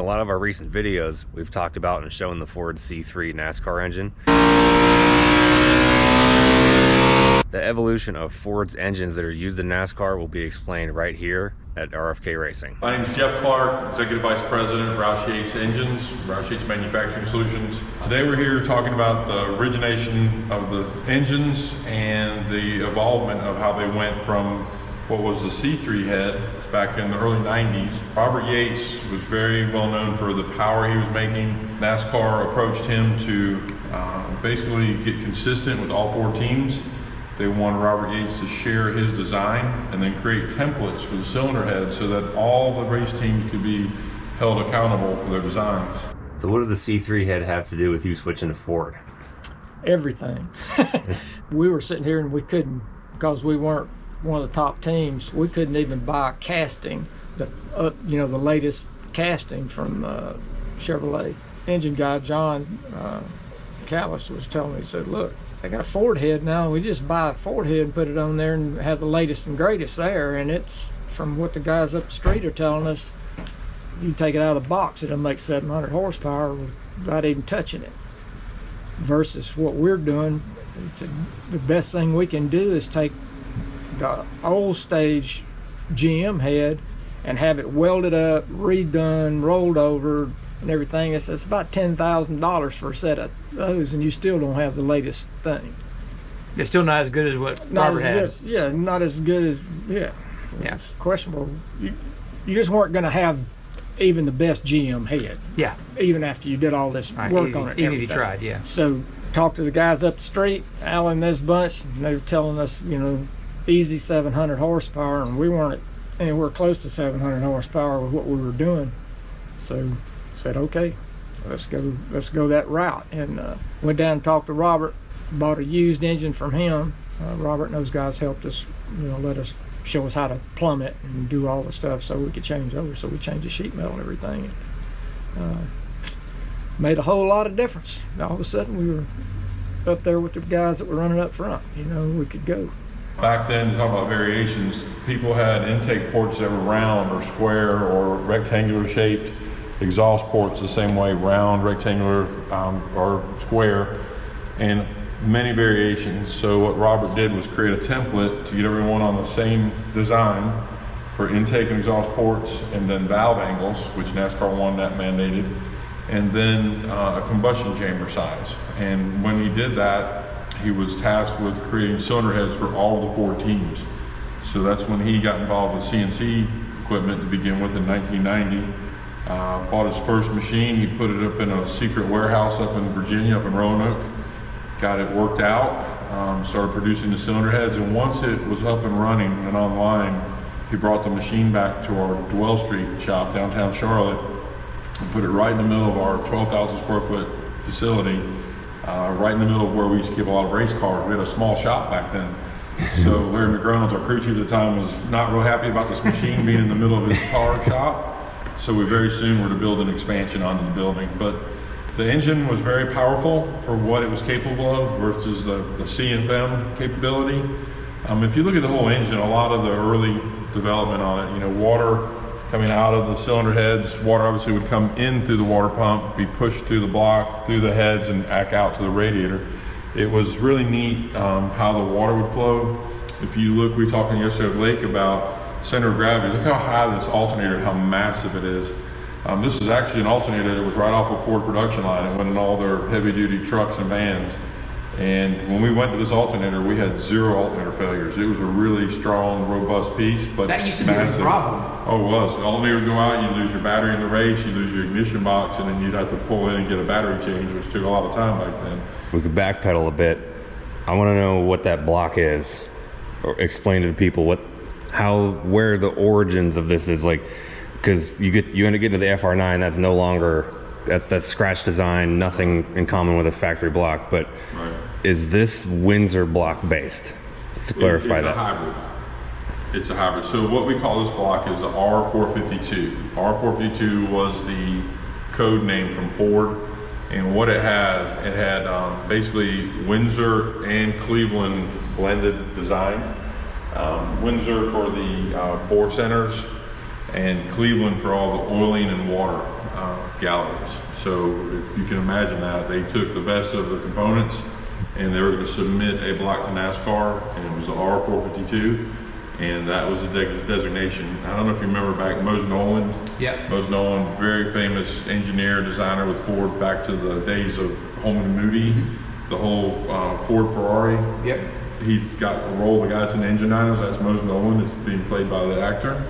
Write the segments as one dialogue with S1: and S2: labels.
S1: A lot of our recent videos, we've talked about and shown the Ford C3 NASCAR engine. The evolution of Ford's engines that are used in NASCAR will be explained right here at RFK Racing.
S2: My name is Jeff Clark, Executive Vice President of Roush-Yates Engines, Roush-Yates Manufacturing Solutions. Today we're here talking about the origination of the engines and the evolvement of how they went from what was the C3 head back in the early 90s. Robert Yates was very well known for the power he was making. NASCAR approached him to basically get consistent with all four teams. They wanted Robert Yates to share his design and then create templates for the cylinder head so that all the race teams could be held accountable for their designs.
S1: So what did the C3 head have to do with you switching to Ford?
S3: Everything. We were sitting here and we couldn't, because we weren't one of the top teams, we couldn't even buy casting, the latest casting from Chevrolet. Engine guy John Callis was telling me, he said, look, they got a Ford head now, we just buy a Ford head and put it on there and have the latest and greatest there, and it's, from what the guys up the street are telling us, you take it out of the box, it'll make 700 horsepower without even touching it. Versus what we're doing, the best thing we can do is take the old stage GM head and have it welded up, redone, rolled over, and everything. It's about $10,000 for a set of those, and you still don't have the latest thing.
S4: It's still not as good as what Robert had.
S3: Yeah, not as good as, yeah. It's questionable. You just weren't going to have even the best GM head.
S4: Yeah.
S3: Even after you did all this work on it.
S4: Even if you tried, yeah.
S3: So talked to the guys up the street, Alan and this bunch, and they were telling us, easy 700 horsepower, and we weren't anywhere close to 700 horsepower with what we were doing. So said, okay, let's go that route, and went down and talked to Robert, bought a used engine from him. Robert and those guys helped us, let us, show us how to plumb it and do all the stuff so we could change over. So we changed the sheet metal and everything, and made a whole lot of difference. All of a sudden we were up there with the guys that were running up front. We could go.
S2: Back then, to talk about variations, people had intake ports that were round or square or rectangular shaped, exhaust ports the same way, round, rectangular, or square, and many variations. So what Robert did was create a template to get everyone on the same design for intake and exhaust ports, and then valve angles, which NASCAR wanted that mandated, and then a combustion chamber size. And when he did that, he was tasked with creating cylinder heads for all the four teams. So that's when he got involved with CNC equipment to begin with in 1990. Bought his first machine. He put it up in a secret warehouse up in Virginia, up in Roanoke. Got it worked out, started producing the cylinder heads, and once it was up and running and online, he brought the machine back to our Dwell Street shop downtown Charlotte and put it right in the middle of our 12,000 square foot facility, right in the middle of where we used to keep a lot of race cars. We had a small shop back then. So Larry McGreynolds, our crew chief at the time, was not real happy about this machine being in the middle of his car shop. So we very soon were to build an expansion onto the building. But the engine was very powerful for what it was capable of versus the C&M capability. If you look at the whole engine, a lot of the early development on it, water coming out of the cylinder heads, water obviously would come in through the water pump, be pushed through the block, through the heads, and back out to the radiator. It was really neat how the water would flow. If you look, we were talking yesterday with Lake about center of gravity. Look how high this alternator, how massive it is. This is actually an alternator that was right off a Ford production line. It went in all their heavy duty trucks and vans. And when we went to this alternator, we had 0 alternator failures. It was a really strong, robust piece, but
S4: that used to
S2: massive.
S4: be a problem.
S2: Oh, it was. The alternator would go out, you'd lose your battery in the race, you'd lose your ignition box, and then you'd have to pull in and get a battery change, which took a lot of time back then.
S1: We could backpedal a bit. I want to know what that block is, or explain to the people where the origins of this is, like, because you end up getting to the FR9, that's no longer, that's scratch design, nothing in common with a factory block, but
S2: right.
S1: Is this Windsor block based? Just to clarify
S2: it's
S1: that.
S2: It's a hybrid. It's a hybrid. So what we call this block is the R452. R452 was the code name from Ford, and what it had basically Windsor and Cleveland blended design. Windsor for the bore centers, and Cleveland for all the oiling and water. galleries. So if you can imagine that, they took the best of the components and they were going to submit a block to NASCAR, and it was the R452, and that was the designation. I don't know if you remember back, Mose Nolan.
S4: Yeah.
S2: Mose Nolan, very famous engineer, designer with Ford back to the days of Holman and Moody, the whole Ford Ferrari.
S4: Yep.
S2: He's got a role, the guy that's in Engine Items, that's Mose Nolan, it's being played by the actor.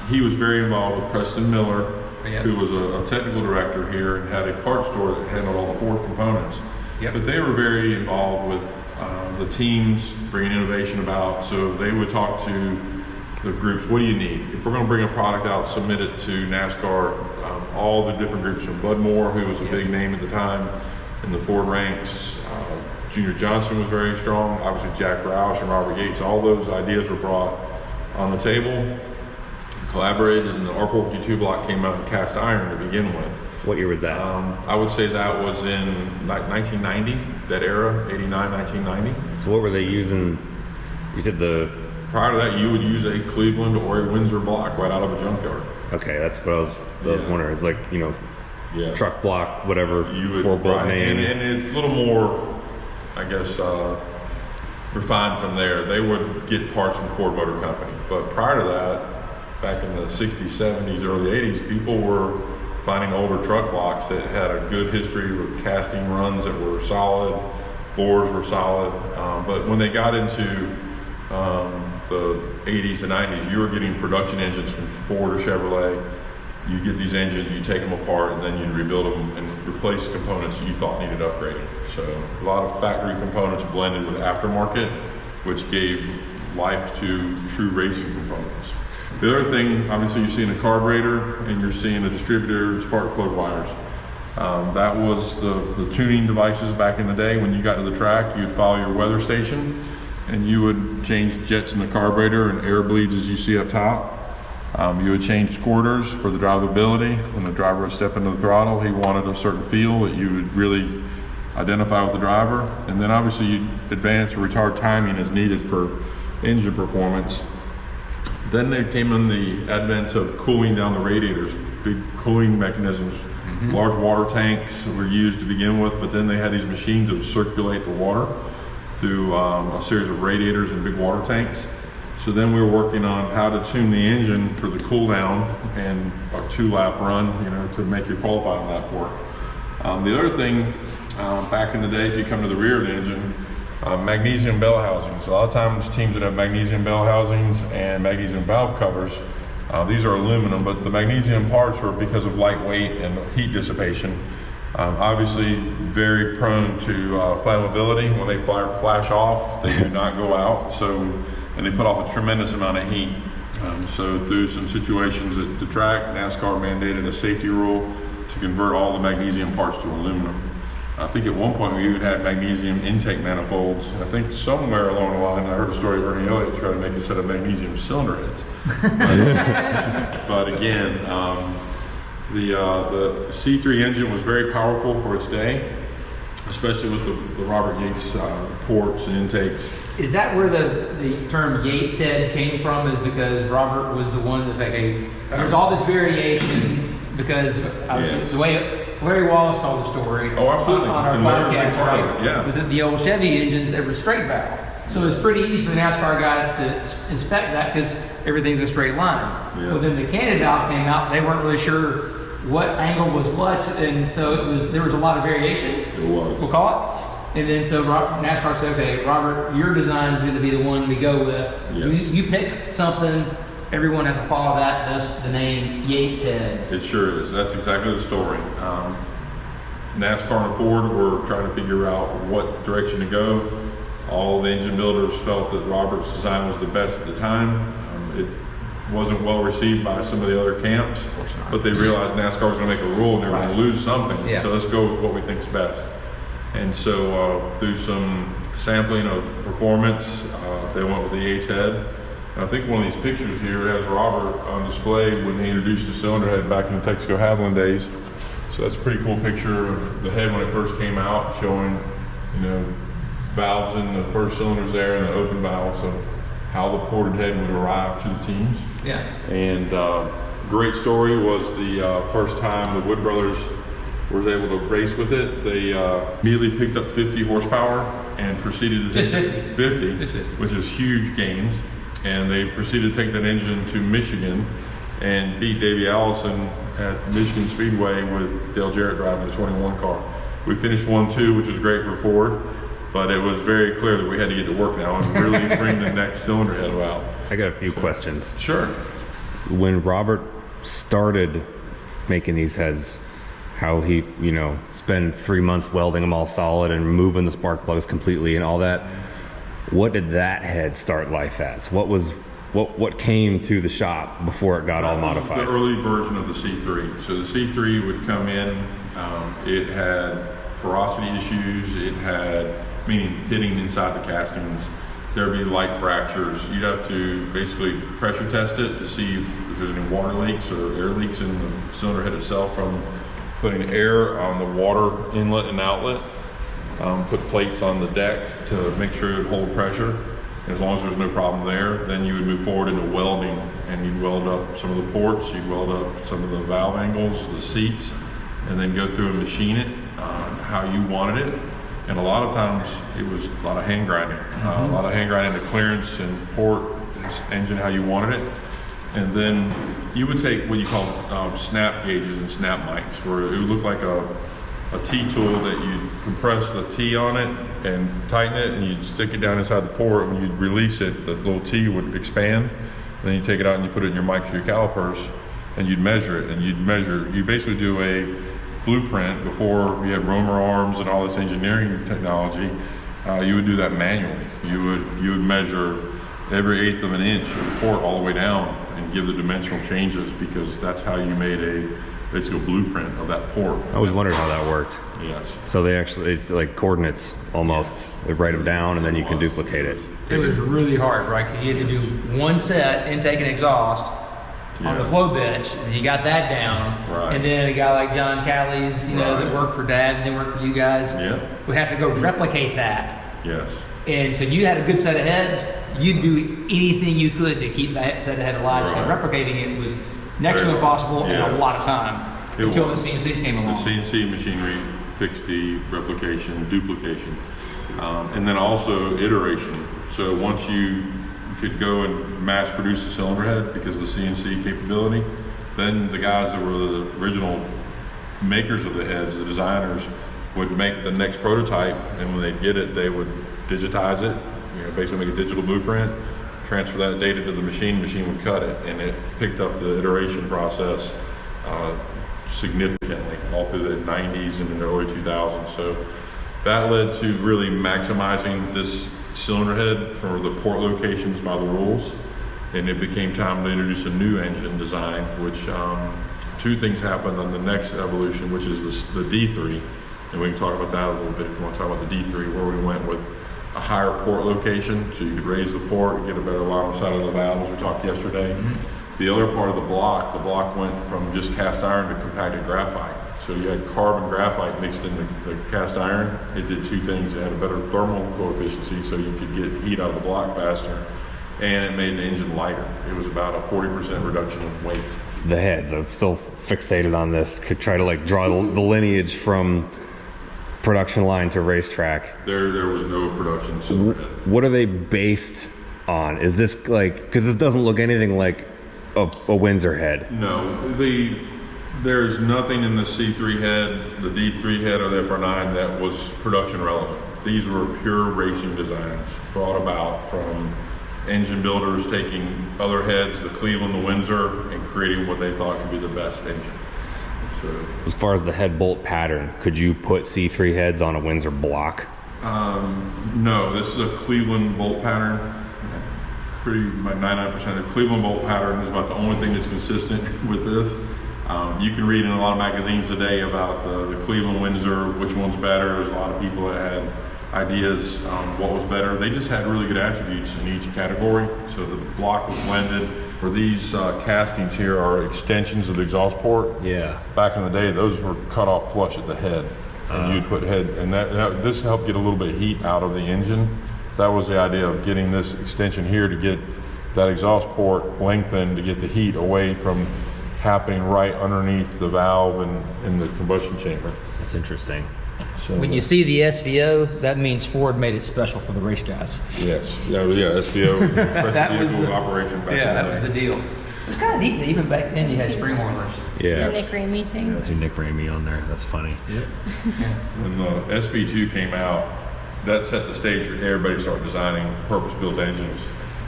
S2: He was very involved with Preston Miller,
S4: Yes.
S2: who was a technical director here and had a parts store that handled all the Ford components.
S4: Yep.
S2: But they were very involved with the teams bringing innovation about. So they would talk to the groups, what do you need? If we're going to bring a product out, submit it to NASCAR, all the different groups from Bud Moore, who was a big name at the time in the Ford ranks. Junior Johnson was very strong. Obviously Jack Roush and Robert Yates, all those ideas were brought on the table, collaborated, and the R452 block came out in cast iron to begin with.
S1: What year was that?
S2: I would say that was in 1990, that era, 89, 1990.
S1: So what were they using? You said the...
S2: Prior to that, you would use a Cleveland or a Windsor block right out of a junkyard.
S1: Okay, that's what I was wondering. It's like, you know,
S2: Yes.
S1: truck block, whatever,
S2: You would,
S1: four-bolt
S2: right.
S1: name.
S2: And it's a little more, I guess, refined from there. They would get parts from Ford Motor Company. But prior to that, back in the 60s, 70s, early 80s, people were finding older truck blocks that had a good history with casting runs that were solid, bores were solid. But when they got into the 80s and 90s, you were getting production engines from Ford or Chevrolet. You get these engines, you take them apart, and then you rebuild them and replace components that you thought needed upgrading. So a lot of factory components blended with aftermarket, which gave life to true racing components. The other thing, obviously you're seeing a carburetor and you're seeing a distributor spark plug wires. That was the tuning devices back in the day. When you got to the track, you'd follow your weather station and you would change jets in the carburetor and air bleeds as you see up top. You would change quarters for the drivability. When the driver would step into the throttle, he wanted a certain feel that you would really identify with the driver. And then obviously you advance or retard timing as needed for engine performance. Then there came in the advent of cooling down the radiators, big cooling mechanisms. Large water tanks were used to begin with, but then they had these machines that would circulate the water through a series of radiators and big water tanks. So then we were working on how to tune the engine for the cool down and a 2-lap run, you know, to make your qualifying lap work. The other thing, back in the day, if you come to the rear of the engine, magnesium bell housings. A lot of times teams that have magnesium bell housings and magnesium valve covers, these are aluminum, but the magnesium parts were because of lightweight and heat dissipation. Obviously very prone to flammability. When they flash off, they do not go out. And they put off a tremendous amount of heat. So through some situations at the track, NASCAR mandated a safety rule to convert all the magnesium parts to aluminum. I think at one point we even had magnesium intake manifolds. I think somewhere along the line, I heard a story of Ernie Elliott trying to make a set of magnesium cylinder heads. But again, the C3 engine was very powerful for its day, especially with the Robert Yates ports and intakes.
S4: Is that where the term Yates head came from? Is because Robert was the one that's like, hey, there's all this variation because
S2: Yes.
S4: the way Larry Wallace told the story
S2: Oh, absolutely.
S4: on our
S2: And Larry's
S4: podcast,
S2: a part of
S4: right?
S2: it, yeah.
S4: Was that the old Chevy engines that were straight valve. So it's pretty easy for the NASCAR guys to inspect that because everything's a straight line.
S2: Yes.
S4: Well, then the candid valve came out, they weren't really sure what angle was what, and so there was a lot of variation.
S2: It was.
S4: We'll call it. And then so NASCAR said, okay, Robert, your design is going to be the one we go with.
S2: Yes.
S4: You pick something, everyone has to follow that, thus the name Yates head.
S2: It sure is. That's exactly the story. NASCAR and Ford were trying to figure out what direction to go. All the engine builders felt that Robert's design was the best at the time. It wasn't well received by some of the other camps, but they realized NASCAR was going to make a rule and they were going to lose something.
S4: Yeah.
S2: So let's go with what we think is best. And so through some sampling of performance, they went with the Yates head. And I think one of these pictures here has Robert on display when they introduced the cylinder head back in the Texaco Haviland days. So that's a pretty cool picture of the head when it first came out, showing, you know, valves in the first cylinders there and the open valves of how the ported head would arrive to the teams.
S4: Yeah.
S2: And great story was the first time the Wood Brothers was able to race with it. They immediately picked up 50 horsepower and proceeded to
S4: Just
S2: take
S4: 50.
S2: 50,
S4: Just 50.
S2: which is huge gains. And they proceeded to take that engine to Michigan and beat Davey Allison at Michigan Speedway with Dale Jarrett driving the 21 car. We finished 1-2, which was great for Ford, but it was very clear that we had to get to work now and really bring the next cylinder head out.
S1: I got a few questions.
S2: Sure.
S1: When Robert started making these heads, how he, you know, spent 3 months welding them all solid and removing the spark plugs completely and all that. What did that head start life as? What came to the shop before it got all modified?
S2: The early version of the C3. So the C3 would come in. It had porosity issues. It had, meaning hitting inside the castings. There'd be light fractures. You'd have to basically pressure test it to see if there's any water leaks or air leaks in the cylinder head itself from putting air on the water inlet and outlet. Put plates on the deck to make sure it would hold pressure. And as long as there's no problem there, then you would move forward into welding, and you'd weld up some of the ports, you'd weld up some of the valve angles, the seats, and then go through and machine it how you wanted it. And a lot of times it was a lot of hand grinding, a lot of hand grinding to clearance and port engine how you wanted it. And then you would take what you call snap gauges and snap mics, where it would look like a T-tool that you'd compress the T on it and tighten it, and you'd stick it down inside the port. When you'd release it, the little T would expand. Then you take it out and you put it in your mics or your calipers, and you'd measure it. And you basically do a blueprint before we had roamer arms and all this engineering technology. You would do that manually. You would measure every 1/8 of an inch of the port all the way down and give the dimensional changes, because that's how you made basically a blueprint of that port.
S1: I always wondered how that worked.
S2: Yes.
S1: So it's like coordinates almost. They write them down and then you can duplicate it.
S4: It was really hard, right? Because you had to do one set, intake and exhaust, on the
S2: Yes.
S4: flow bench. And you got that down.
S2: Right.
S4: And then a guy like John Callie's,
S2: Right.
S4: that worked for Dad and then worked for you guys,
S2: Yep.
S4: would have to go replicate that.
S2: Yes.
S4: And so you had a good set of heads. You'd do anything you could to keep that set of head alive. So
S2: Right.
S4: replicating it was next to
S2: Very
S4: impossible and a
S2: yes.
S4: lot of time
S2: It
S4: until
S2: was.
S4: the CNCs came along.
S2: The CNC machinery fixed the replication, duplication, and then also iteration. So once you could go and mass produce a cylinder head because of the CNC capability, then the guys that were the original makers of the heads, the designers, would make the next prototype, and when they'd get it, they would digitize it, basically make a digital blueprint, transfer that data to the machine would cut it, and it picked up the iteration process significantly all through the 90s and in the early 2000s. So that led to really maximizing this cylinder head for the port locations by the rules, and it became time to introduce a new engine design, which two things happened on the next evolution, which is the D3, and we can talk about that a little bit if you want to talk about the D3, where we went with a higher port location, so you could raise the port and get a better line of sight of the valves we talked yesterday. The other part of the block went from just cast iron to compacted graphite. So you had carbon graphite mixed in the cast iron. It did two things. It had a better thermal coefficient, so you could get heat out of the block faster, and it made the engine lighter. It was about a 40% reduction in weight.
S1: The heads, I'm still fixated on this. Could try to like draw the lineage from production line to racetrack.
S2: There was no production cylinder head.
S1: What are they based on? Is this like, because this doesn't look anything like a Windsor head.
S2: No, there's nothing in the C3 head, the D3 head, or the FR9 that was production relevant. These were pure racing designs brought about from engine builders taking other heads, the Cleveland, the Windsor, and creating what they thought could be the best engine. So,
S1: As far as the head bolt pattern, could you put C3 heads on a Windsor block?
S2: no, this is a Cleveland bolt pattern. Pretty much 99% of Cleveland bolt pattern is about the only thing that's consistent with this. You can read in a lot of magazines today about the Cleveland Windsor, which one's better. There's a lot of people that had ideas what was better. They just had really good attributes in each category. So the block was blended. For these castings here are extensions of the exhaust port.
S1: Yeah.
S2: Back in the day, those were cut off flush at the head, and you'd put head, and this helped get a little bit of heat out of the engine. That was the idea of getting this extension here to get that exhaust port lengthened to get the heat away from happening right underneath the valve and in the combustion chamber.
S1: That's interesting.
S2: So,
S4: When you see the SVO, that means Ford made it special for the race guys.
S2: yes, yeah, SVO,
S4: That was
S2: vehicle
S4: the-
S2: operation back
S4: Yeah,
S2: in
S4: that
S2: the
S4: was
S2: day.
S4: the deal. It's kind of neat that even back then you had spring oilers.
S1: Yeah.
S5: The Nick Ramey thing.
S1: That's Nick Ramey on there. That's funny.
S2: When the SB2 came out, that set the stage for everybody started designing purpose-built engines.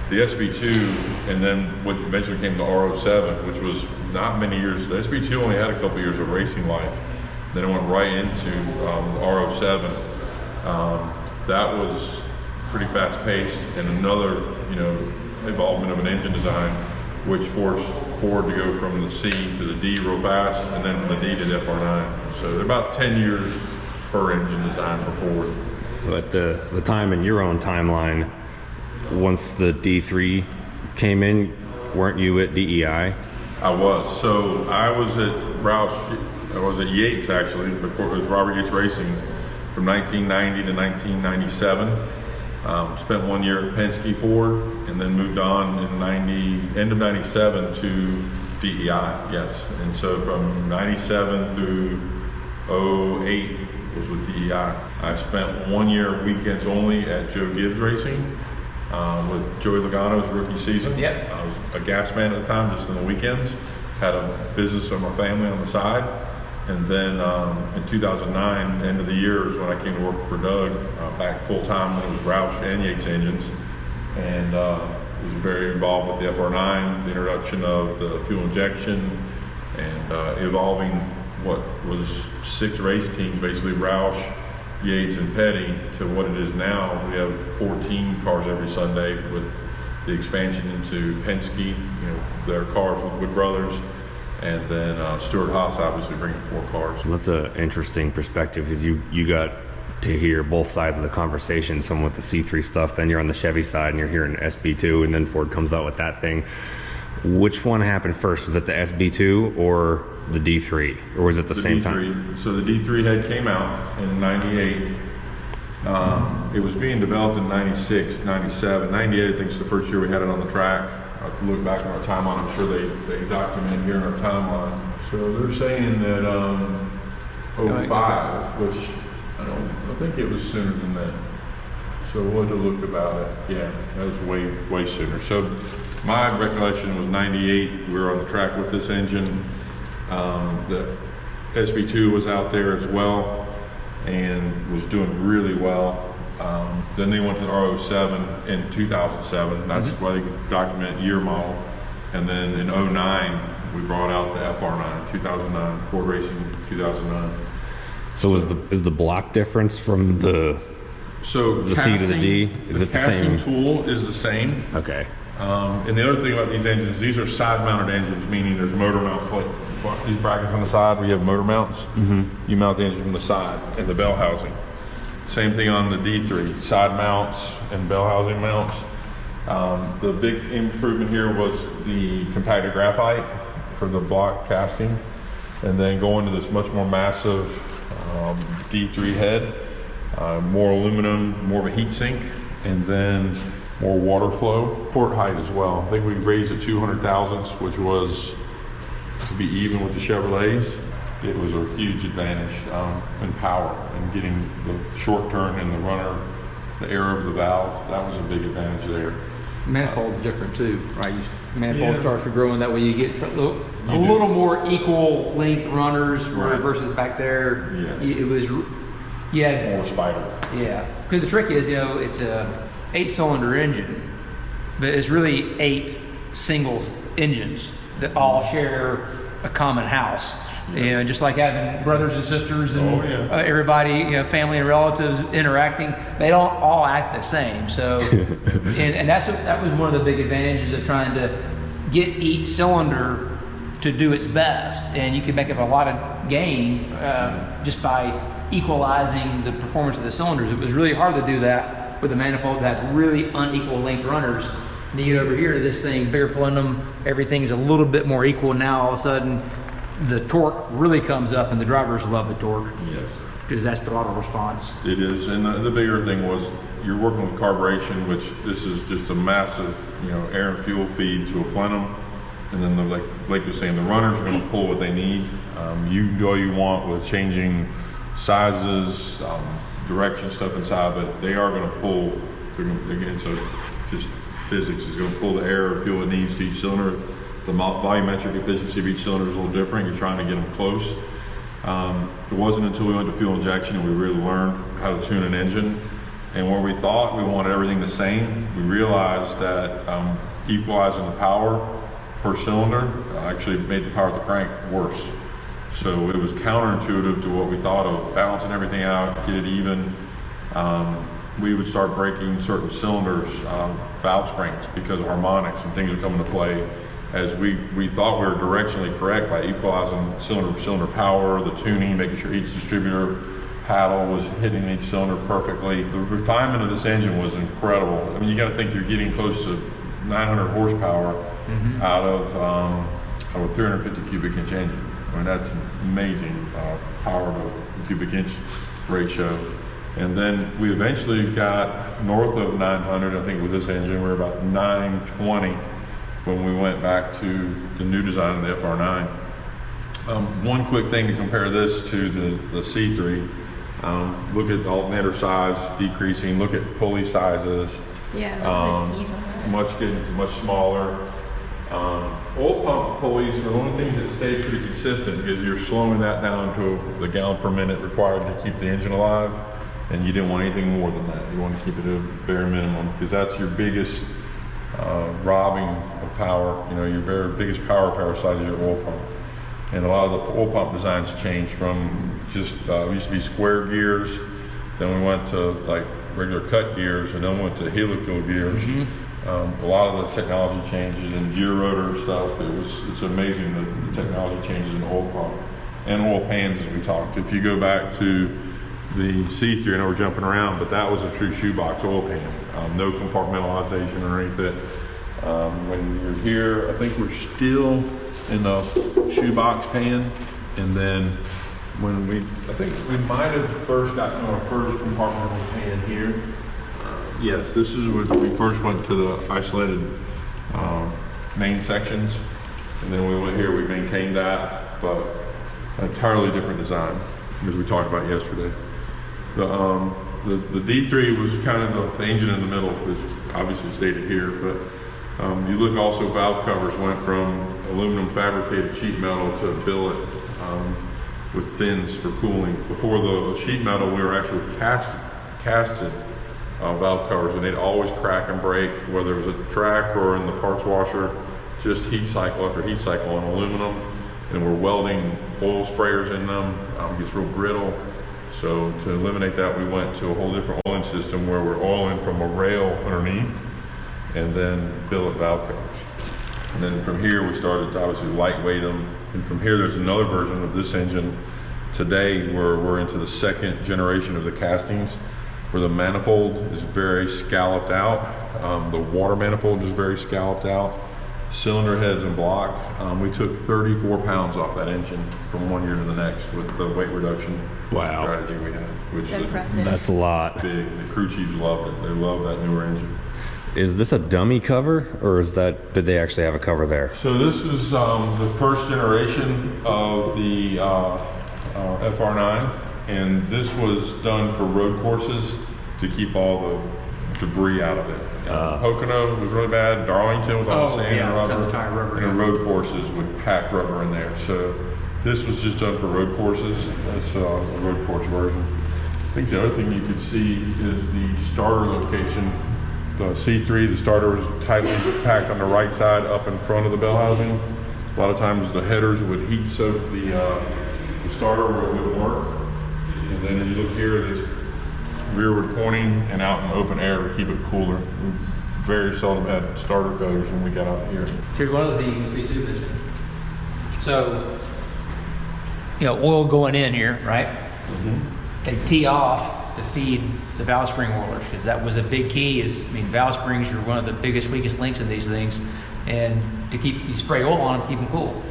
S2: The SB2, and then which eventually became the R07, which was not many years. The SB2 only had a couple years of racing life. Then it went right into the R07. That was pretty fast-paced, and another, involvement of an engine design, which forced Ford to go from the C to the D real fast, and then from the D to the FR9. So they're about 10 years per engine design for Ford.
S1: So at the time in your own timeline, once the D3 came in, weren't you at DEI?
S2: I was. So I was at I was at Yates actually, before it was Robert Yates Racing, from 1990 to 1997. Spent 1 year at Penske Ford, and then moved on in end of 97 to DEI, yes. And so from 97 through 08 was with DEI. I spent 1 year weekends only at Joe Gibbs Racing with Joey Logano's rookie season.
S4: Yep.
S2: I was a gas man at the time, just on the weekends. Had a business of my family on the side. And then in 2009, end of the year, is when I came to work for Doug, back full time when it was Roush and Yates Engines. And was very involved with the FR9, the introduction of the fuel injection, and evolving what was 6 race teams, basically Roush, Yates, and Petty, to what it is now. We have 14 cars every Sunday with the expansion into Penske, their cars with Wood Brothers. And then Stuart Haas obviously bringing 4 cars.
S1: That's an interesting perspective, because you got to hear both sides of the conversation. Some with the C3 stuff, then you're on the Chevy side and you're hearing SB2, and then Ford comes out with that thing. Which one happened first? Was it the SB2 or the D3, or was it the same
S2: D3.
S1: time?
S2: So the D3 head came out in 98. It was being developed in 96, 97. 98 I think is the first year we had it on the track. I have to look back on our timeline. I'm sure they document here in our timeline. So they're saying that 05, which I think it was sooner than that. So we'll have to look about it. Yeah, that was way sooner. So my recollection was 98. We were on the track with this engine. The SB2 was out there as well and was doing really well. Then they went to the R07 in 2007. That's why they document year model. And then in 09, we brought out the FR9, 2009, Ford Racing 2009.
S1: So is the block difference from the
S2: So
S1: C to the D? Is it the
S2: casting
S1: same?
S2: tool is the same.
S1: Okay.
S2: And the other thing about these engines, these are side-mounted engines, meaning there's motor mount these brackets on the side where you have motor mounts. You mount the engine from the side and the bell housing. Same thing on the D3, side mounts and bell housing mounts. The big improvement here was the compacted graphite for the block casting, and then going to this much more massive D3 head, more aluminum, more of a heat sink, and then more water flow. Port height as well. I think we raised it 200 thousandths, which was to be even with the Chevrolets. It was a huge advantage in power and getting the short turn and the runner, the air over the valve. That was a big advantage there.
S4: Manifold's different too, right? Manifold starts to grow, and that way you get a
S2: do.
S4: little more equal length runners
S2: Right.
S4: versus back there.
S2: Yes.
S4: It was, yeah,
S2: More spider.
S4: yeah. Because the trick is, it's a 8-cylinder engine, but it's really 8 single engines that all share a common house. Just like having brothers and sisters and everybody, family and relatives interacting, they don't all act the same. So, and that was one of the big advantages of trying to get each cylinder to do its best, and you can make up a lot of gain just by equalizing the performance of the cylinders. It was really hard to do that with a manifold that had really unequal length runners. And you get over here to this thing, bigger plenum, everything's a little bit more equal. Now all of a sudden, the torque really comes up, and the drivers love the torque.
S2: Yes.
S4: Because that's throttle response.
S2: It is, and the bigger thing was you're working with carburation, which this is just a massive, air and fuel feed to a plenum. And then, like Blake was saying, the runners are going to pull what they need. You can do all you want with changing sizes, direction stuff inside, but they are going to pull. Again, so just physics is going to pull the air or fuel it needs to each cylinder. The volumetric efficiency of each cylinder is a little different. You're trying to get them close. It wasn't until we went to fuel injection and we really learned how to tune an engine. And where we thought we wanted everything the same, we realized that equalizing the power per cylinder actually made the power of the crank worse. So it was counterintuitive to what we thought of, balancing everything out, get it even. We would start breaking certain cylinders, valve springs, because of harmonics and things would come into play, as we thought we were directionally correct by equalizing cylinder for cylinder power, the tuning, making sure each distributor paddle was hitting each cylinder perfectly. The refinement of this engine was incredible. I mean, you got to think you're getting close to 900 horsepower out of a 350 cubic inch engine. I mean, that's amazing power to cubic inch ratio. And then we eventually got north of 900. I think with this engine, we were about 920 when we went back to the new design of the FR9. One quick thing to compare this to the C3. Look at alternator size decreasing. Look at pulley sizes.
S5: Yeah, the teeth on this.
S2: Getting much smaller. Oil pump pulleys are the only things that stay pretty consistent, because you're slowing that down to the gallon per minute required to keep the engine alive, and you didn't want anything more than that. You want to keep it at a bare minimum, because that's your biggest robbing of power. You know, your biggest power parasite is your oil pump. And a lot of the oil pump designs changed from just used to be square gears, then we went to like regular cut gears, and then went to helical gears. A lot of the technology changes in gear rotor stuff. It's amazing the technology changes in oil pump and oil pans, as we talked. If you go back to the C3, I know we're jumping around, but that was a true shoebox oil pan. No compartmentalization or anything. When you're here, I think we're still in the shoebox pan, and then I think we might have first gotten our first compartmental pan here. Yes, this is when we first went to the isolated main sections, and then we went here, we maintained that, but an entirely different design, as we talked about yesterday. The D3 was kind of the engine in the middle, which obviously stated here, but you look also, valve covers went from aluminum fabricated sheet metal to billet with fins for cooling. Before the sheet metal, we were actually casted valve covers, and they'd always crack and break, whether it was at the track or in the parts washer, just heat cycle after heat cycle on aluminum. And we're welding oil sprayers in them, it gets real brittle. So to eliminate that, we went to a whole different oiling system where we're oiling from a rail underneath and then billet valve covers. And then from here, we started to obviously lightweight them. And from here, there's another version of this engine today where we're into the second generation of the castings, where the manifold is very scalloped out. The water manifold is very scalloped out. Cylinder heads and block. We took 34 pounds off that engine from one year to the next with the weight reduction strategy we had, which is
S5: impressive.
S1: That's a lot.
S2: big. The crew chiefs loved it. They love that newer engine.
S1: Is this a dummy cover, or did they actually have a cover there?
S2: So this is the first generation of the FR9, and this was done for road courses to keep all the debris out of it. Pocono was really bad. Darlington was all sand and rubber. And the road courses would pack rubber in there. So this was just done for road courses. That's a road course version. I think the other thing you could see is the starter location. The C3, the starter was tightly packed on the right side up in front of the bell housing. A lot of times the headers would heat soak the starter where it wouldn't work. And then as you look here, it's rearward pointing and out in the open air to keep it cooler. We very seldom had starter failures when we got out here.
S4: Here's one other thing you can see too, Mitch. So, oil going in here, right? They tee off to feed the valve spring oilers, because that was a big key. Valve springs are one of the biggest, weakest links in these things, and you spray oil on them, keep them cool.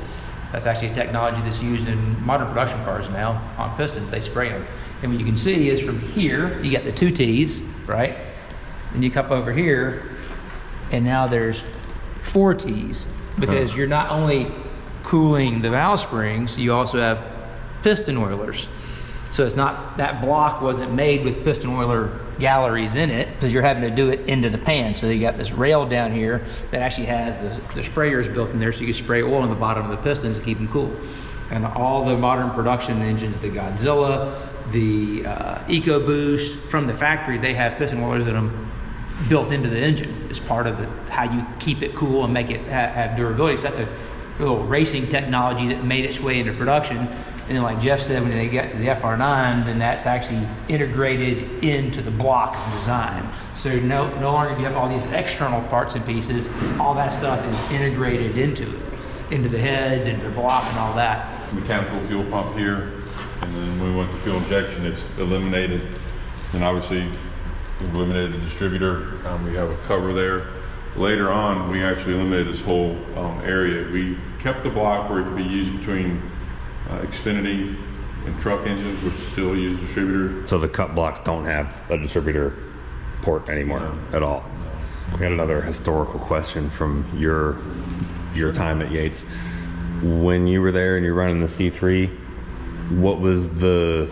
S4: That's actually a technology that's used in modern production cars now. On pistons, they spray them. And what you can see is from here, you got the 2 T's, right? Then you come over here, and now there's 4 T's. because you're not only cooling the valve springs, you also have piston oilers. So it's not, that block wasn't made with piston oiler galleries in it, because you're having to do it into the pan. So you got this rail down here that actually has the sprayers built in there, so you can spray oil in the bottom of the pistons to keep them cool. And all the modern production engines, the Godzilla, the EcoBoost, from the factory, they have piston oilers in them built into the engine as part of how you keep it cool and make it have durability. So that's a little racing technology that made its way into production. And then, like Jeff said, when they get to the FR9, then that's actually integrated into the block design. So no longer do you have all these external parts and pieces. All that stuff is integrated into it, into the heads, into the block, and all that.
S2: Mechanical fuel pump here, and then when we went to fuel injection, it's eliminated. And obviously, we eliminated the distributor. We have a cover there. Later on, we actually eliminated this whole area. We kept the block where it could be used between Xfinity and truck engines, which still use distributor.
S1: So the cut blocks don't have a distributor port anymore at all. We got another historical question from your time at Yates. When you were there and you're running the C3, what was the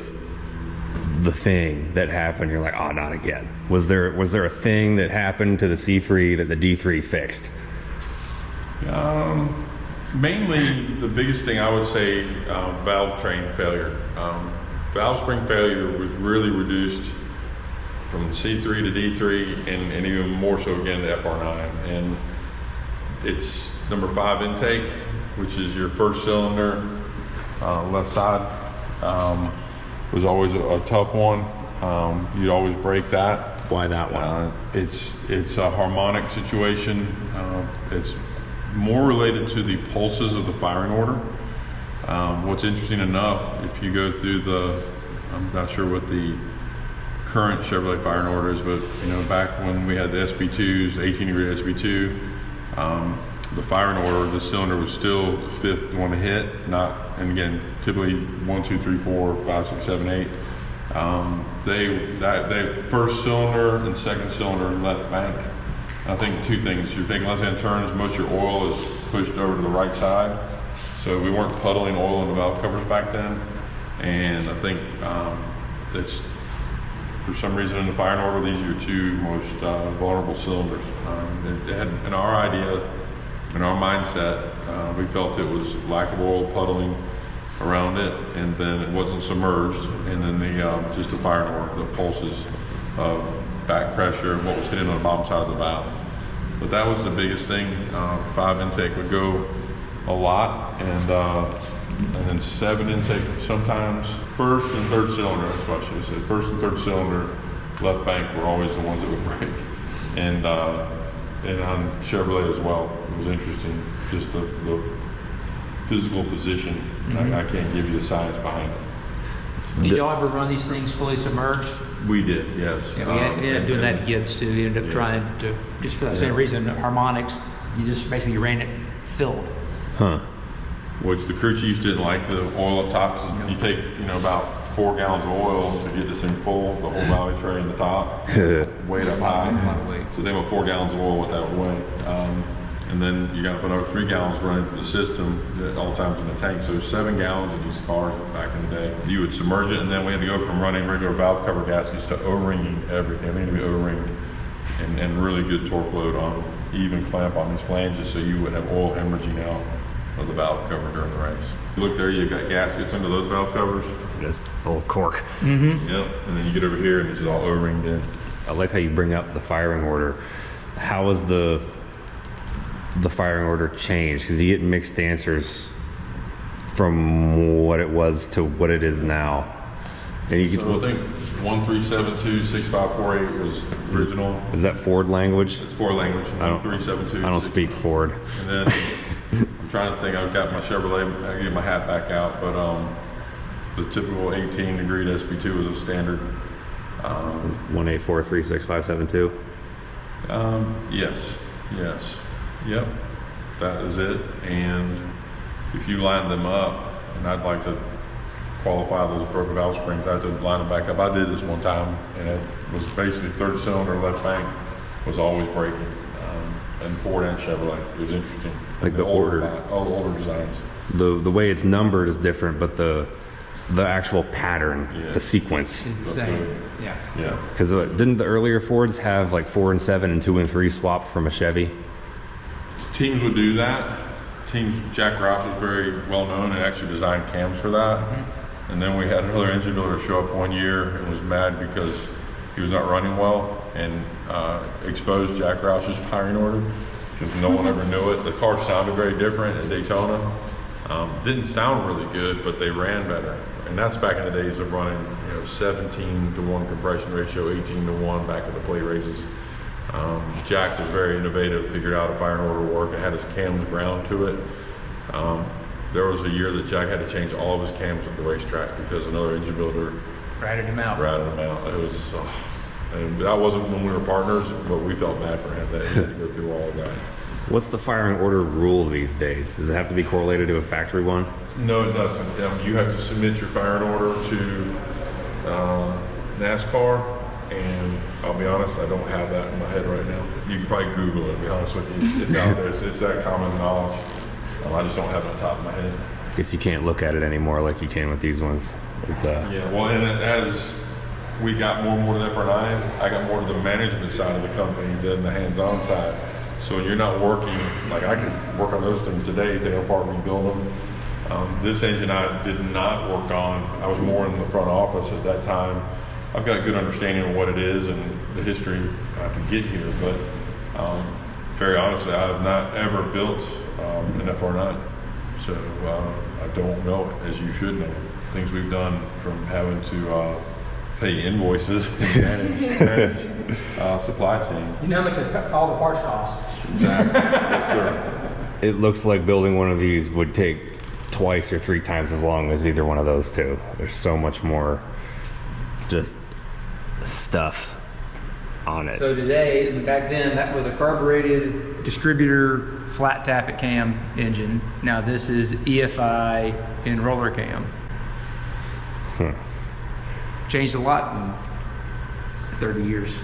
S1: thing that happened? You're like, oh, not again. Was there a thing that happened to the C3 that the D3 fixed?
S2: Mainly, the biggest thing I would say, valve train failure. Valve spring failure was really reduced from C3 to D3, and even more so again to FR9. And it's number 5 intake, which is your first cylinder, left side. Was always a tough one. You'd always break that.
S1: Why that one?
S2: It's a harmonic situation. It's more related to the pulses of the firing order. What's interesting enough, if you go through I'm not sure what the current Chevrolet firing order is, but back when we had the SB2s, 18-degree SB2, the firing order, the cylinder was still the 5th one to hit, and again, typically 1, 2, 3, 4, 5, 6, 7, 8. They first cylinder and second cylinder left bank. I think 2 things. You're taking left-hand turns, most of your oil is pushed over to the right side. So we weren't puddling oil in the valve covers back then. And I think that's, for some reason in the firing order, these are your 2 most vulnerable cylinders. It had, in our idea, in our mindset, we felt it was lack of oil puddling around it, and then it wasn't submerged, and then just the firing order, the pulses of back pressure and what was hitting on the bottom side of the valve. But that was the biggest thing. 5 intake would go a lot, and then 7 intake sometimes. First and third cylinder, that's what I should have said. First and third cylinder, left bank were always the ones that would break. And on Chevrolet as well, it was interesting, just the physical position. Mm-hmm. I can't give you the science behind it.
S4: Did y'all ever run these things fully submerged?
S2: We did, yes.
S4: Yeah, we ended up doing that at Gibbs too. We ended up trying to, just for that same reason, harmonics, you just basically ran it filled.
S1: Huh.
S2: Which the crew chiefs didn't like the oil up top, because you take about 4 gallons of oil to get this thing full, the whole valley tray in the top, weight up high.
S4: A lot of weight.
S2: So they went 4 gallons of oil with that weight. And then you got to put over 3 gallons running through the system at all times in the tank. So 7 gallons in these cars back in the day. You would submerge it, and then we had to go from running regular valve cover gaskets to O-ringing everything. They need to be O-ringed and really good torque load on, even clamp on these flanges, so you wouldn't have oil hemorrhaging out of the valve cover during the race. You look there, you've got gaskets under those valve covers.
S1: Just a little cork.
S4: Mm-hmm.
S2: Yep, and then you get over here and it's all O-ringed in.
S1: I like how you bring up the firing order. How was the firing order changed? Because you get mixed answers from what it was to what it is now. And you
S2: So I think 13726548 was original.
S1: Is that Ford language?
S2: It's Ford language. 1372.
S1: I don't speak Ford.
S2: And then I'm trying to think. I've got my Chevrolet. I can get my hat back out, but the typical 18-degree SB2 was a standard.
S1: 1843657
S2: Yes. Yep. That is it. And if you line them up, and I'd like to qualify those broken valve springs, I had to line them back up. I did this one time, and it was basically third cylinder left bank was always breaking, and Ford and Chevrolet. It was interesting.
S1: Like the order.
S2: Older designs.
S1: The way it's numbered is different, but the actual pattern, the sequence.
S4: It's the same. Yeah.
S2: Yeah.
S1: Because didn't the earlier Fords have like 4 and 7 and 2 and 3 swapped from a Chevy?
S2: Teams would do that. Jack Roush was very well known and actually designed cams for that. Mm-hmm. And then we had another engine builder show up one year and was mad because he was not running well and exposed Jack Roush's firing order because no one ever knew it. The car sounded very different at Daytona. Didn't sound really good, but they ran better. And that's back in the days of running 17-to-1 compression ratio, 18-to-1 back at the plate races. Jack was very innovative, figured out a firing order work, and had his cams ground to it. There was a year that Jack had to change all of his cams at the racetrack because another engine builder
S4: Ratted him out.
S2: It was, and that wasn't when we were partners, but we felt bad for him that he had to go through all of that.
S1: What's the firing order rule these days? Does it have to be correlated to a factory one?
S2: No, it doesn't. You have to submit your firing order to NASCAR. And I'll be honest, I don't have that in my head right now. You can probably Google it, to be honest with you. It's out there. It's that common knowledge. I just don't have it on top of my head.
S1: I guess you can't look at it anymore like you can with these ones. It's
S2: Yeah, well, and as we got more and more to the FR9, I got more to the management side of the company than the hands-on side. So when you're not working, like I could work on those things today, take them apart, rebuild them. This engine I did not work on. I was more in the front office at that time. I've got a good understanding of what it is and the history to get here, but very honestly, I have not ever built an FR9, so I don't know it, as you should know. Things we've done from having to pay invoices and manage supply chain.
S4: You know how much all the parts cost?
S2: Exactly. Yes, sir.
S1: It looks like building one of these would take twice or 3 times as long as either one of those two. There's so much more just stuff on it.
S4: So today, back then, that was a carbureted distributor flat tappet cam engine. Now this is EFI in roller cam. Changed a lot in 30 years.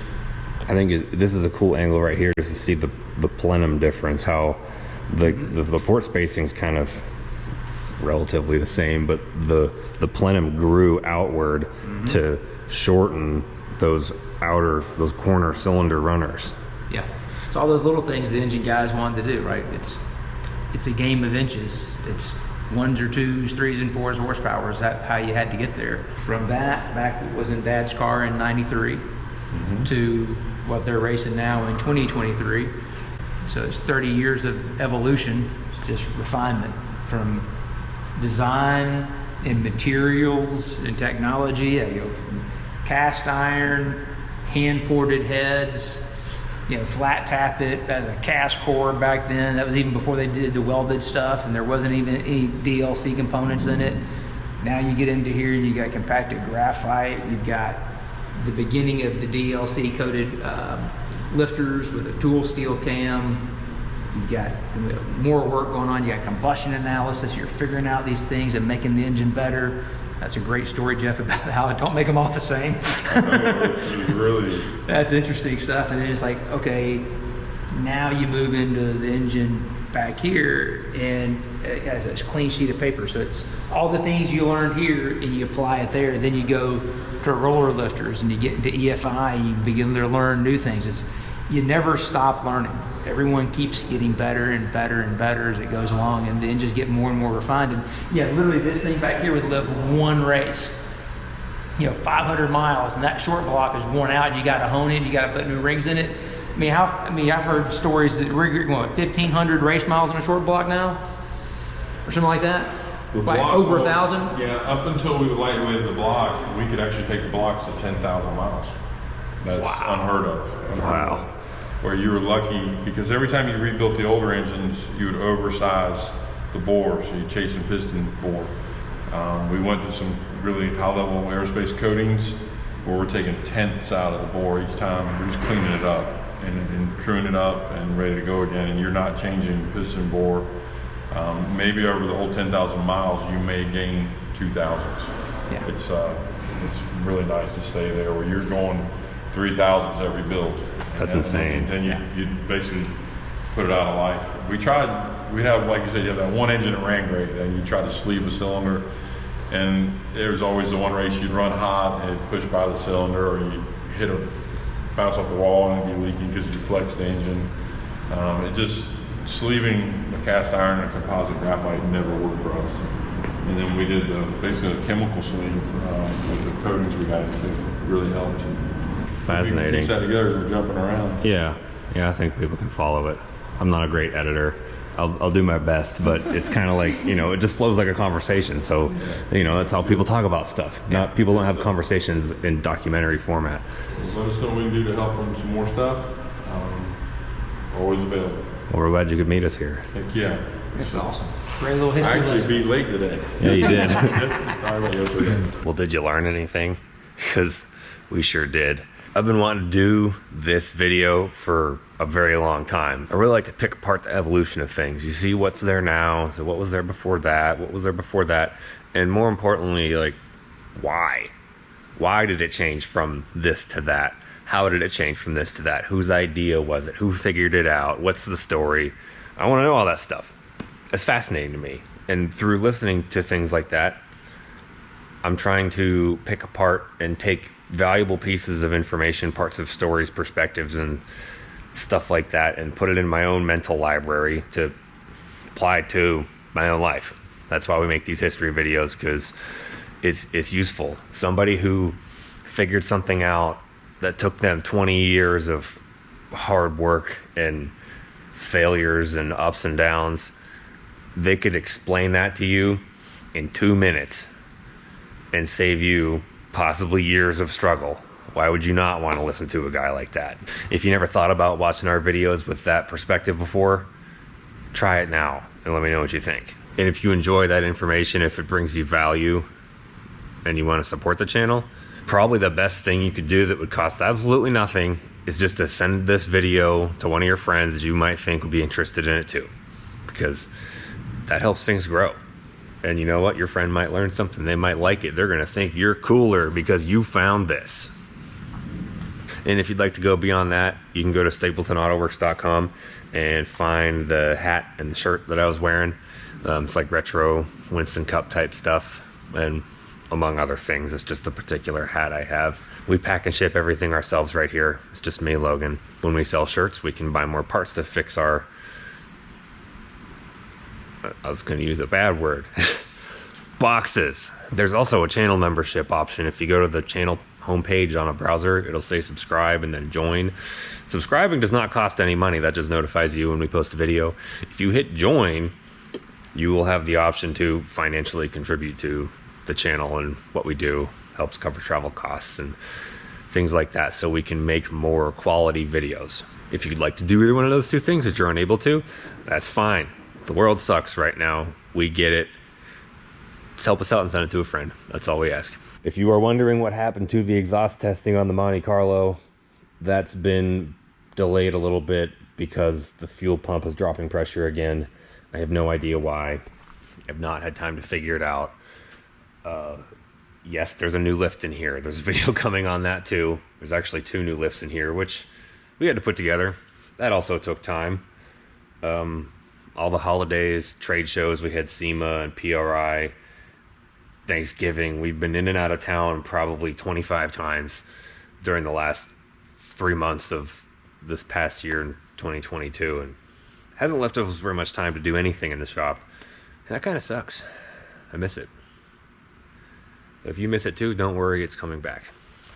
S1: I think this is a cool angle right here just to see the plenum difference, how the port spacing's kind of relatively the same, but the plenum grew outward to shorten those corner cylinder runners.
S4: Yeah, it's all those little things the engine guys wanted to do, right? It's a game of inches. It's 1s or 2s, 3s and 4s horsepower. Is that how you had to get there? From that, back it was in Dad's car in '93 to what they're racing now in 2023. So it's 30 years of evolution, just refinement from design and materials and technology. You go from cast iron, hand ported heads, flat tap it as a cast core back then. That was even before they did the welded stuff, and there wasn't even any DLC components in it. Now you get into here, you got compacted graphite, you've got the beginning of the DLC coated lifters with a tool steel cam. You've got more work going on. You got combustion analysis. You're figuring out these things and making the engine better. That's a great story, Jeff, about how it don't make them all the same.
S2: It's really...
S4: That's interesting stuff. And then it's like, okay, now you move into the engine back here, and it's a clean sheet of paper. So it's all the things you learned here, and you apply it there. Then you go to roller lifters, and you get into EFI, and you begin to learn new things. You never stop learning. Everyone keeps getting better and better and better as it goes along, and the engines get more and more refined. And literally this thing back here would live one race, 500 miles, and that short block is worn out, and you got to hone it, you got to put new rings in it. I've heard stories that we're going 1,500 race miles on a short block now, or something like that. Like over 1,000.
S2: Yeah, up until we lightweighted the block, we could actually take the blocks to 10,000 miles. That's unheard of.
S1: Wow.
S2: Where you were lucky because every time you rebuilt the older engines, you would oversize the bore, so you chase and piston bore. We went to some really high-level aerospace coatings where we're taking tenths out of the bore each time. We're just cleaning it up and truing it up and ready to go again, and you're not changing piston bore. Maybe over the whole 10,000 miles, you may gain 2,000s.
S4: Yeah.
S2: It's really nice to stay there where you're going 3,000s every build.
S1: That's insane.
S2: And you basically put it out of life. We'd have, like you said, you have that one engine that ran great, and you try to sleeve a cylinder, and there was always the one race you'd run hot and it'd push by the cylinder, or you'd bounce off the wall and it'd be leaking because you flexed the engine. Sleeving the cast iron and composite graphite never worked for us. And then we did basically a chemical sleeve with the coatings we got into. It really helped.
S1: Fascinating.
S2: We piece that together as we're jumping around.
S1: Yeah, I think people can follow it. I'm not a great editor. I'll do my best, but it's kind of like, it just flows like a conversation. So, that's how people talk about stuff. People don't have conversations in documentary format.
S2: Let us know what we can do to help them some more stuff. Always available.
S1: Well, we're glad you could meet us here.
S2: Heck yeah.
S4: It's awesome. Great little history
S2: I actually
S4: lesson.
S2: beat late today.
S1: Yeah, you did.
S2: Sorry about yesterday.
S1: Well, did you learn anything? Because we sure did. I've been wanting to do this video for a very long time. I really like to pick apart the evolution of things. You see what's there now, so what was there before that, what was there before that, and more importantly, like, why? Why did it change from this to that? How did it change from this to that? Whose idea was it? Who figured it out? What's the story? I want to know all that stuff. It's fascinating to me. And through listening to things like that, I'm trying to pick apart and take valuable pieces of information, parts of stories, perspectives, and stuff like that, and put it in my own mental library to apply to my own life. That's why we make these history videos, because it's useful. Somebody who figured something out that took them 20 years of hard work and failures and ups and downs, they could explain that to you in 2 minutes and save you possibly years of struggle. Why would you not want to listen to a guy like that? If you never thought about watching our videos with that perspective before, try it now and let me know what you think. And if you enjoy that information, if it brings you value and you want to support the channel, probably the best thing you could do that would cost absolutely nothing is just to send this video to one of your friends that you might think would be interested in it too, because that helps things grow. And you know what? Your friend might learn something. They might like it. They're going to think you're cooler because you found this. And if you'd like to go beyond that, you can go to StapletonAutoWorks.com and find the hat and the shirt that I was wearing. It's like retro Winston Cup type stuff, and among other things, it's just the particular hat I have. We pack and ship everything ourselves right here. It's just me, Logan. When we sell shirts, we can buy more parts to fix our... I was going to use a bad word. Boxes. There's also a channel membership option. If you go to the channel homepage on a browser, it'll say subscribe and then join. Subscribing does not cost any money. That just notifies you when we post a video. If you hit join, you will have the option to financially contribute to the channel, and what we do helps cover travel costs and things like that, so we can make more quality videos. If you'd like to do either one of those two things that you're unable to, that's fine. The world sucks right now. We get it. Just help us out and send it to a friend. That's all we ask. If you are wondering what happened to the exhaust testing on the Monte Carlo, that's been delayed a little bit because the fuel pump is dropping pressure again. I have no idea why. I have not had time to figure it out. Yes, there's a new lift in here. There's a video coming on that too. There's actually 2 new lifts in here, which we had to put together. That also took time. All the holidays, trade shows, we had SEMA and PRI, Thanksgiving. We've been in and out of town probably 25 times during the last 3 months of this past year in 2022, and hasn't left us very much time to do anything in the shop. And that kind of sucks. I miss it. So if you miss it too, don't worry, it's coming back.